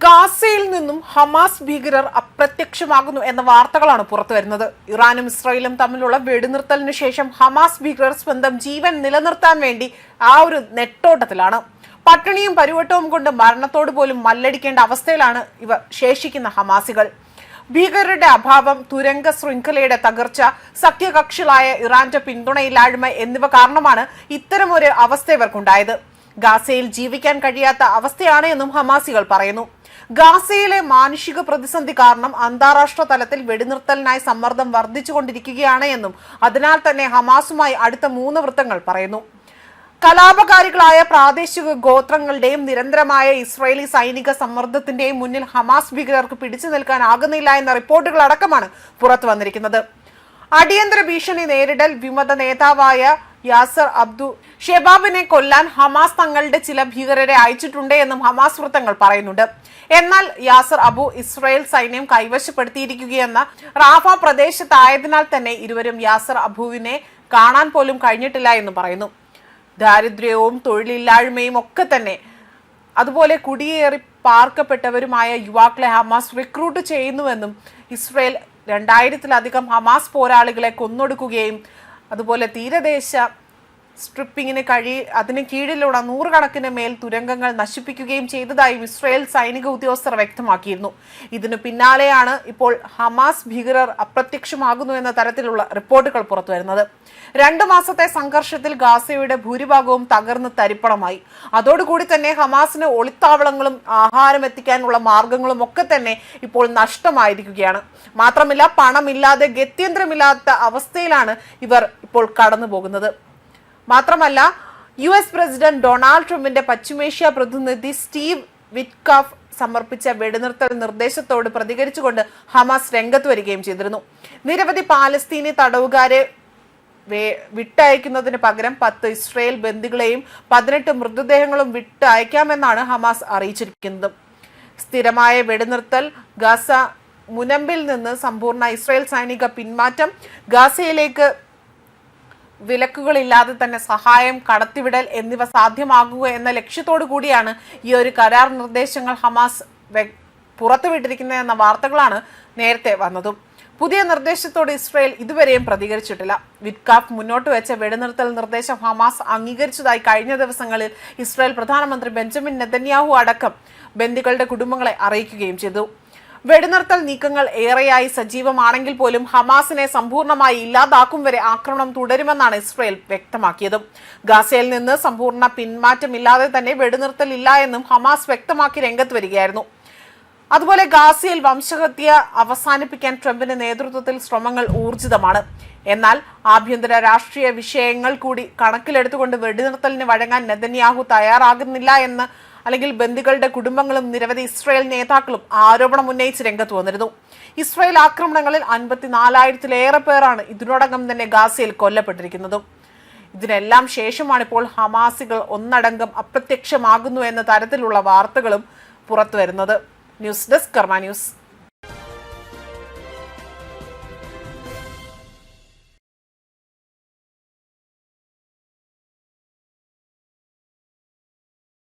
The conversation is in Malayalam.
ഗാസയിൽ നിന്നും ഹമാസ് ഭീകരർ അപ്രത്യക്ഷമാകുന്നു എന്ന വാർത്തകളാണ് പുറത്തുവരുന്നത്. ഇറാനും ഇസ്രായേലും തമ്മിലുള്ള വെടിനിർത്തലിന് ശേഷം ഹമാസ് ഭീകരർ സ്വന്തം ജീവൻ നിലനിർത്താൻ വേണ്ടി ആ ഒരു നെട്ടോട്ടത്തിലാണ്. പട്ടിണിയും പരിവട്ടവും കൊണ്ട് മരണത്തോട് പോലും മല്ലടിക്കേണ്ട അവസ്ഥയിലാണ് ഇവർ ശേഷിക്കുന്ന ഹമാസികൾ. ഭീകരരുടെ അഭാവം, തുരങ്ക ശൃംഖലയുടെ തകർച്ച, സഖ്യകക്ഷികളായ ഇറാന്റെ പിന്തുണയില്ലായ്മ എന്നിവ കാരണമാണ് ഇത്തരമൊരു അവസ്ഥ ഇവർക്കുണ്ടായത്. ഗാസയിൽ ജീവിക്കാൻ കഴിയാത്ത അവസ്ഥയാണ് എന്നും ഹമാസികൾ പറയുന്നു. ഗാസയിലെ മാനുഷിക പ്രതിസന്ധി കാരണം അന്താരാഷ്ട്ര തലത്തിൽ വെടിനിർത്തലിനായി സമ്മർദ്ദം വർദ്ധിച്ചുകൊണ്ടിരിക്കുകയാണ് എന്നും അതിനാൽ തന്നെ ഹമാസുമായി അടുത്ത 3 വൃത്തങ്ങൾ പറയുന്നു. കലാപകാരികളായ പ്രാദേശിക ഗോത്രങ്ങളുടെയും നിരന്തരമായ ഇസ്രായേലി സൈനിക സമ്മർദ്ദത്തിന്റെയും മുന്നിൽ ഹമാസ് ഭീകരർക്ക് പിടിച്ചു നിൽക്കാനാകുന്നില്ല എന്ന റിപ്പോർട്ടുകൾ അടക്കമാണ് പുറത്തു വന്നിരിക്കുന്നത്. അടിയന്തര ഭീഷണി നേരിടൽ വിമത നേതാവായ യാസർ അബ്ദു ഷെബാബിനെ കൊല്ലാൻ ഹമാസ് തങ്ങളുടെ ചില ഭീകരരെ അയച്ചിട്ടുണ്ട് എന്നും ഹമാസ് വൃത്തങ്ങൾ പറയുന്നുണ്ട്. എന്നാൽ യാസർ അബു ഇസ്രായേൽ സൈന്യം കൈവശപ്പെടുത്തിയിരിക്കുകയെന്ന റാഫ പ്രദേശത്തായതിനാൽ തന്നെ ഇരുവരും യാസർ അബുവിനെ കാണാൻ പോലും കഴിഞ്ഞിട്ടില്ല എന്ന് പറയുന്നു. ദാരിദ്ര്യവും തൊഴിലില്ലായ്മയും ഒക്കെ തന്നെ, അതുപോലെ കുടിയേറി പാർക്കപ്പെട്ടവരുമായ യുവാക്കളെ ഹമാസ് റിക്രൂട്ട് ചെയ്യുന്നുവെന്നും ഇസ്രായേൽ 2000-ലധികം ഹമാസ് പോരാളികളെ കൊന്നൊടുക്കുകയും അതുപോലെ തീരദേശ അതിന് കീഴിലുള്ള 100 കണക്കിന് മേൽ തുരങ്കങ്ങൾ നശിപ്പിക്കുകയും ചെയ്തതായും ഇസ്രായേൽ സൈനിക ഉദ്യോഗസ്ഥർ വ്യക്തമാക്കിയിരുന്നു. ഇതിനു പിന്നാലെയാണ് ഇപ്പോൾ ഹമാസ് ഭീകരർ അപ്രത്യക്ഷമാകുന്നു എന്ന തരത്തിലുള്ള റിപ്പോർട്ടുകൾ പുറത്തുവരുന്നത്. 2 മാസത്തെ സംഘർഷത്തിൽ ഗാസയുടെ ഭൂരിഭാഗവും തകർന്ന് തരിപ്പണമായി. അതോടുകൂടി തന്നെ ഹമാസിന് ഒളിത്താവളങ്ങളും ആഹാരം എത്തിക്കാനുള്ള മാർഗങ്ങളും ഒക്കെ തന്നെ ഇപ്പോൾ നഷ്ടമായിരിക്കുകയാണ്. മാത്രമല്ല, പണമില്ലാതെ ഗത്യന്തരമില്ലാത്ത അവസ്ഥയിലാണ് ഇവർ ഇപ്പോൾ കടന്നു പോകുന്നത്. മാത്രമല്ല, US പ്രസിഡന്റ് ഡൊണാൾഡ് ട്രംപിന്റെ പശ്ചിമേഷ്യ പ്രതിനിധി സ്റ്റീവ് വിറ്റ്കോഫ് സമർപ്പിച്ച വെടിനിർത്തൽ നിർദ്ദേശത്തോട് പ്രതികരിച്ചുകൊണ്ട് ഹമാസ് രംഗത്ത് വരികയും ചെയ്തിരുന്നു. നിരവധി പാലസ്തീനി തടവുകാരെ വിട്ടയക്കുന്നതിന് പകരം 10 ഇസ്രായേൽ ബന്ദികളെയും 18 മൃതദേഹങ്ങളും വിട്ടയക്കാമെന്നാണ് ഹമാസ് അറിയിച്ചിരിക്കുന്നത്. സ്ഥിരമായ വെടിനിർത്തൽ, ഗാസ മുനമ്പിൽ നിന്ന് സമ്പൂർണ്ണ ഇസ്രായേൽ സൈനിക പിന്മാറ്റം, ഗാസയിലേക്ക് വിലക്കുകളില്ലാതെ തന്നെ സഹായം കടത്തിവിടൽ എന്നിവ സാധ്യമാകുക എന്ന ലക്ഷ്യത്തോടു കൂടിയാണ് ഈ ഒരു കരാർ നിർദ്ദേശങ്ങൾ ഹമാസ് പുറത്തുവിട്ടിരിക്കുന്നത് എന്ന വാർത്തകളാണ് നേരത്തെ വന്നതും. പുതിയ നിർദ്ദേശത്തോട് ഇസ്രായേൽ ഇതുവരെയും പ്രതികരിച്ചിട്ടില്ല. വിറ്റ്കോഫ് മുന്നോട്ട് വെച്ച വെടിനിർത്തൽ നിർദ്ദേശം ഹമാസ് അംഗീകരിച്ചതായി കഴിഞ്ഞ ദിവസങ്ങളിൽ ഇസ്രായേൽ പ്രധാനമന്ത്രി ബെഞ്ചമിൻ നെതന്യാഹു അടക്കം ബന്ദികളുടെ കുടുംബങ്ങളെ അറിയിക്കുകയും ചെയ്തു. വെടിനിർത്തൽ നീക്കങ്ങൾ ഏറെയായി സജീവമാണെങ്കിൽ പോലും ഹമാസിനെ സമ്പൂർണ്ണമായി ഇല്ലാതാക്കും വരെ ആക്രമണം തുടരുമെന്നാണ് ഇസ്രായേൽ വ്യക്തമാക്കിയത്. ഗാസയിൽ നിന്ന് സമ്പൂർണ്ണ പിന്മാറ്റമില്ലാതെ തന്നെ വെടിനിർത്തൽ ഇല്ല എന്നും ഹമാസ് വ്യക്തമാക്കി രംഗത്ത് വരികയായിരുന്നു. അതുപോലെ ഗാസയിൽ വംശഹത്യ അവസാനിപ്പിക്കാൻ ട്രംപിന്റെ നേതൃത്വത്തിൽ ശ്രമങ്ങൾ ഊർജിതമാണ്. എന്നാൽ ആഭ്യന്തര രാഷ്ട്രീയ വിഷയങ്ങൾ കൂടി കണക്കിലെടുത്തുകൊണ്ട് വെടിനിർത്തലിന് വഴങ്ങാൻ നെതന്യാഹു തയ്യാറാകുന്നില്ല എന്ന് അല്ലെങ്കിൽ ബന്ദികളുടെ കുടുംബങ്ങളും നിരവധി ഇസ്രായേൽ നേതാക്കളും ആരോപണം ഉന്നയിച്ച് രംഗത്ത് വന്നിരുന്നു. ഇസ്രായേൽ ആക്രമണങ്ങളിൽ 54,000-ലേറെ പേരാണ് ഇതിനോടകം തന്നെ ഗാസയിൽ കൊല്ലപ്പെട്ടിരിക്കുന്നതും. ഇതിനെല്ലാം ശേഷമാണ് ഇപ്പോൾ ഹമാസികൾ ഒന്നടങ്കം അപ്രത്യക്ഷമാകുന്നു എന്ന തരത്തിലുള്ള വാർത്തകളും പുറത്തുവരുന്നത്. ന്യൂസ് ഡെസ്ക് കർമ്മ ന്യൂസ്.